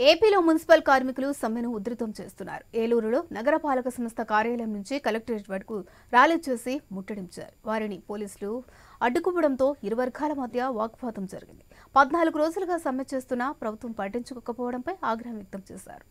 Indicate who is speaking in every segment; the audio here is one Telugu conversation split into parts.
Speaker 1: ఏపీలో మున్సిపల్ కార్మికులు సమ్మెను ఉధృతం చేస్తున్నారు. ఏలూరులో నగరపాలక సంస్థ కార్యాలయం నుంచి కలెక్టరేట్ వరకు ర్యాలీ చేసి ముట్టడించారు. వారిని పోలీసులు అడ్డుకోవడంతో ఇరు వర్గాల మధ్య వాగ్వాదం జరిగింది. 14 రోజులుగా సమ్మె చేస్తున్నా ప్రభుత్వం పట్టించుకోకపోవడంపై ఆగ్రహం వ్యక్తం చేశారు.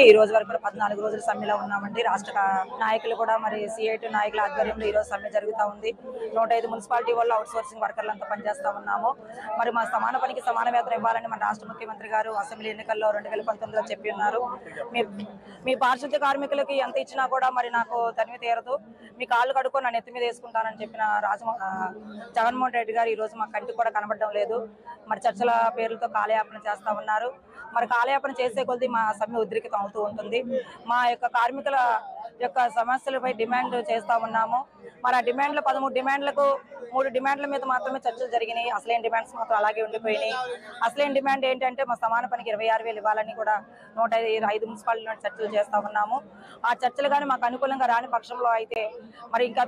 Speaker 2: ఈ రోజు వరకు 14 రోజుల సమ్మెలో ఉన్నామండి. రాష్ట్ర నాయకులు కూడా మరి సిఐటి నాయకుల ఆధ్వర్యంలో ఈ రోజు సమ్మె జరుగుతూ ఉంది. 105 మున్సిపాలిటీ వాళ్ళు అవుట్ సోర్సింగ్ వర్కర్లంతా పనిచేస్తా ఉన్నాము. మరి మా సమాన పనికి సమాన వేతనం ఇవ్వాలని మన రాష్ట్ర ముఖ్యమంత్రి గారు అసెంబ్లీ ఎన్నికల్లో 2019లో చెప్పి ఉన్నారు. మీ పారిశుద్ధ్య కార్మికులకి ఎంత ఇచ్చినా కూడా మరి నాకు తనివి తీరదు, మీ కాళ్ళు కడుక్కొని నన్ను ఎత్తి మీద వేసుకుంటానని చెప్పిన జగన్మోహన్ రెడ్డి గారు ఈ రోజు మా కంటికి కూడా కనబడడం లేదు. మరి చర్చల పేర్లతో కాలయాపన చేస్తా ఉన్నారు. మరి కాలయాపన చేసే కొద్దీ మా సమ్మె ఉద్రిక్తం అవుతూ ఉంటుంది. మా యొక్క కార్మికుల యొక్క సమస్యలపై డిమాండ్ చేస్తా ఉన్నాము. మరి ఆ డిమాండ్లు 13 డిమాండ్లకు 3 డిమాండ్ల మీద మాత్రమే చర్చలు జరిగినాయి. అసలైన డిమాండ్స్ మాత్రం అలాగే ఉండిపోయినాయి. అసలైన డిమాండ్ ఏంటంటే మా సమాన పనికి 26,000 ఇవ్వాలని కూడా 105 మున్సిపాలిటీలో చర్చలు చేస్తా ఉన్నాము. ఆ చర్చలు కానీ మాకు అనుకూలంగా రాని పక్షంలో అయితే మరి ఇంకా